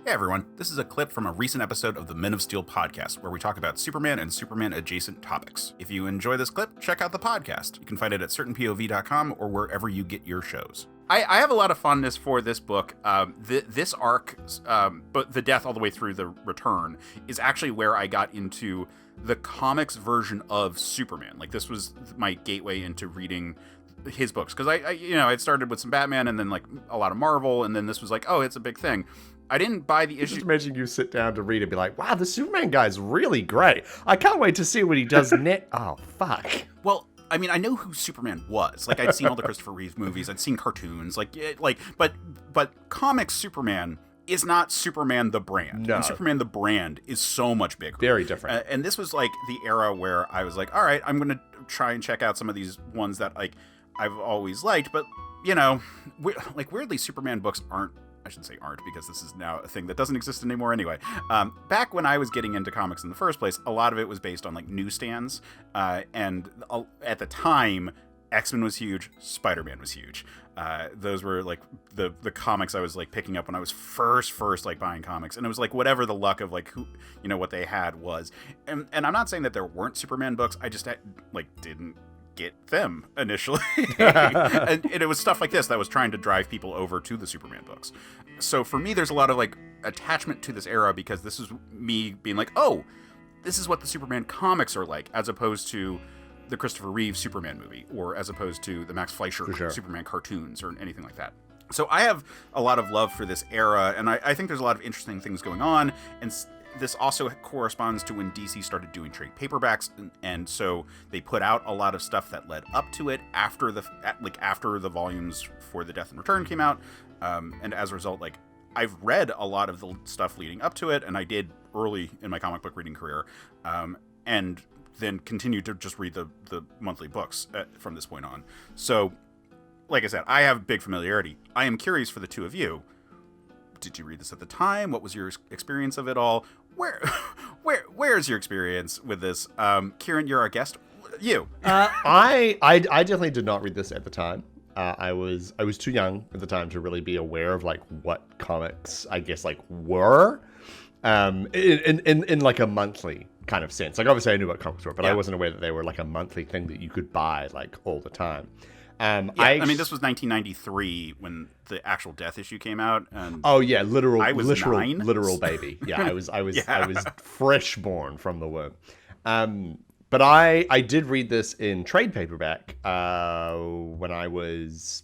Hey everyone, this is a clip from a recent episode of the Men of Steel podcast where we talk about Superman and Superman adjacent topics. If you enjoy this clip, check out the podcast. You can find it at certainpov.com or wherever you get your shows. I have a lot of fondness for this book. This arc, but the death all the way through the return, is actually where I got into the comics version of Superman. Like, this was my gateway into reading his books, because I started with some Batman and then like a lot of Marvel, and then this was like, oh, it's a big thing. I didn't buy the issue. Just imagine you sit down to read and be like, wow, the Superman guy's really great. I can't wait to see what he does next. Oh, fuck. Well, I mean, I know who Superman was. Like, I'd seen all the Christopher Reeve movies. I'd seen cartoons. But comics Superman is not Superman the brand. No. And Superman the brand is so much bigger. Very different. And this was like the era where I was like, all right, I'm going to try and check out some of these ones that like I've always liked. But, you know, weirdly, Superman books aren't. I shouldn't say aren't, because this is now a thing that doesn't exist anymore anyway. Back when I was getting into comics in the first place, a lot of it was based on like newsstands. And at the time, X-Men was huge, Spider-Man was huge. Those were like the comics I was like picking up when I was first like buying comics. And it was like whatever the luck of like who, you know, what they had was. And I'm not saying that there weren't Superman books. I just didn't get them initially. and it was stuff like this that was trying to drive people over to the Superman books. So for me, there's a lot of like attachment to this era, because this is me being like, oh, this is what the Superman comics are like, as opposed to the Christopher Reeve Superman movie, or as opposed to the Max Fleischer Superman cartoons or anything like that. So I have a lot of love for this era, and I think there's a lot of interesting things going on, and this also corresponds to when DC started doing trade paperbacks, and so they put out a lot of stuff that led up to it after the volumes for the Death and Return came out, and as a result, like, I've read a lot of the stuff leading up to it, and I did early in my comic book reading career, and then continued to just read the monthly books from this point on. So, like I said, I have big familiarity. I am curious for the two of you. Did you read this at the time? What was your experience of it all? Where's your experience with this? Kieran, you're our guest. You. I definitely did not read this at the time. I was too young at the time to really be aware of like what comics, I guess, like were, in like a monthly kind of sense. Like, obviously I knew what comics were, but I wasn't aware that they were like a monthly thing that you could buy like all the time. I mean, this was 1993 when the actual Death issue came out. And oh yeah, literal baby. Yeah, I was fresh born from the womb. But I did read this in trade paperback when I was,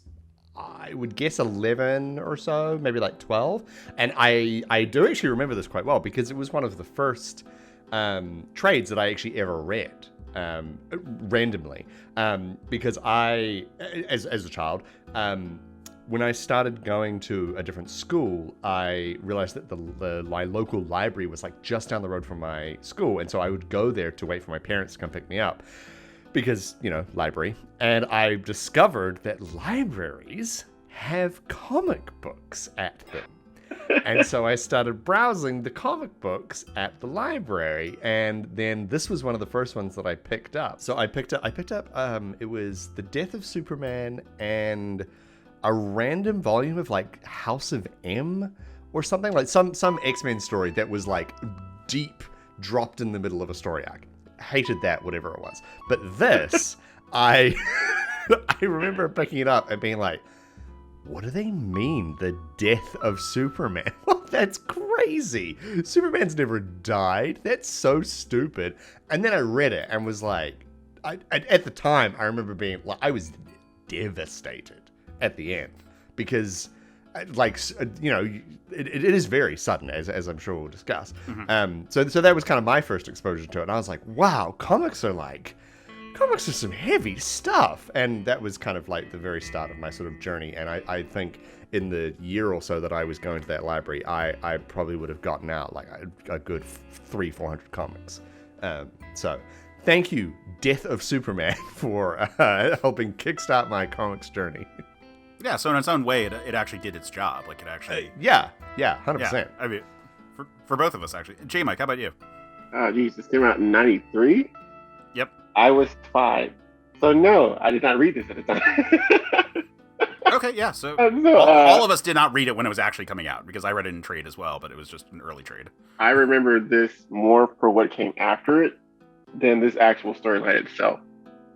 I would guess 11 or so, maybe like 12. And I do actually remember this quite well, because it was one of the first trades that I actually ever read. Randomly, because I, as a child, when I started going to a different school, I realized that my local library was like just down the road from my school, and so I would go there to wait for my parents to come pick me up, because, you know, library. And I discovered that libraries have comic books at them. And so I started browsing the comic books at the library, and then this was one of the first ones that I picked up. So I picked up it was The Death of Superman and a random volume of like House of M or something, like some X-Men story that was like deep dropped in the middle of a story arc. Hated that, whatever it was. But this, I remember picking it up and being like, what do they mean, the death of Superman? Well, that's crazy. Superman's never died. That's so stupid. And then I read it and was like, at the time, I remember being like, I was devastated at the end, because, like, you know, it is very sudden, as I'm sure we'll discuss. Mm-hmm. So that was kind of my first exposure to it. And I was like, wow, comics are some heavy stuff. And that was kind of like the very start of my sort of journey. And I think in the year or so that I was going to that library, I probably would have gotten out like a good 300-400 comics. So thank you, Death of Superman, for helping kickstart my comics journey. Yeah, so in its own way, it actually did its job. Like, it actually... Yeah, 100%. Yeah, I mean, for both of us, actually. J-Mike, how about you? Oh, geez, this came out in 93? Yep. I was 5. So, no, I did not read this at the time. Okay, yeah. So, So, all of us did not read it when it was actually coming out because I read it in trade as well, but it was just an early trade. I remember this more for what came after it than this actual storyline itself.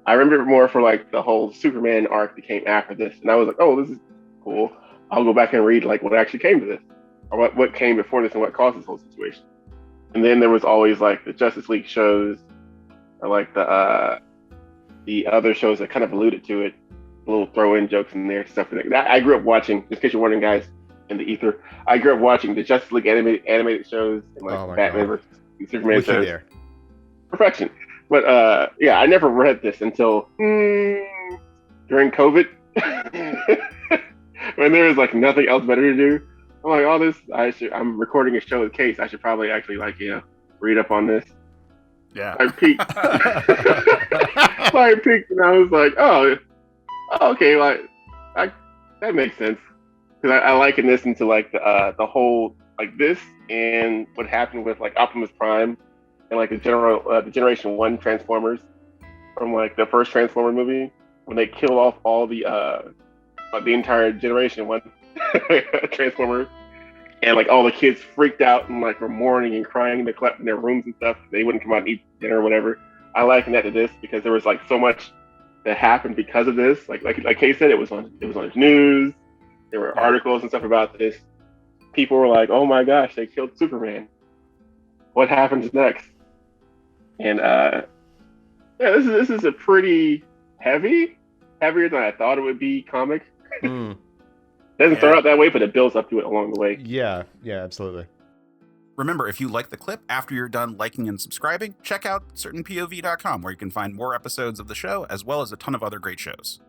I remember it more for like the whole Superman arc that came after this, and I was like, "Oh, this is cool. I'll go back and read like what actually came to this, or what came before this, and what caused this whole situation." And then there was always like the Justice League shows, or like the other shows that kind of alluded to it, little throw-in jokes in there, stuff like that. I grew up watching. Just in case you're wondering, guys, in the ether, I grew up watching the Justice League animated shows and like Batman versus Superman shows. There. Perfection. But yeah, I never read this until during COVID, when there was like nothing else better to do. I'm like, oh, this I'm recording a show with Case. I should probably actually like read up on this. Yeah. I peeked. I peeked, and I was like, oh, okay, like that makes sense, because I liken this into like the whole like this and what happened with like Optimus Prime and like the Generation 1 Transformers from like the first Transformer movie, when they killed off all the entire Generation 1 Transformers, and like all the kids freaked out and like were mourning and crying, they clapped in their rooms and stuff. They wouldn't come out and eat dinner or whatever. I liken that to this because there was like so much that happened because of this. Like Kay said, it was on the news. There were articles and stuff about this. People were like, "Oh my gosh, they killed Superman. What happens next?" And this is a pretty heavier than I thought it would be comic. Doesn't start out that way, but it builds up to it along the way. Yeah, absolutely. Remember, if you like the clip, after you're done liking and subscribing, check out certainpov.com, where you can find more episodes of the show, as well as a ton of other great shows.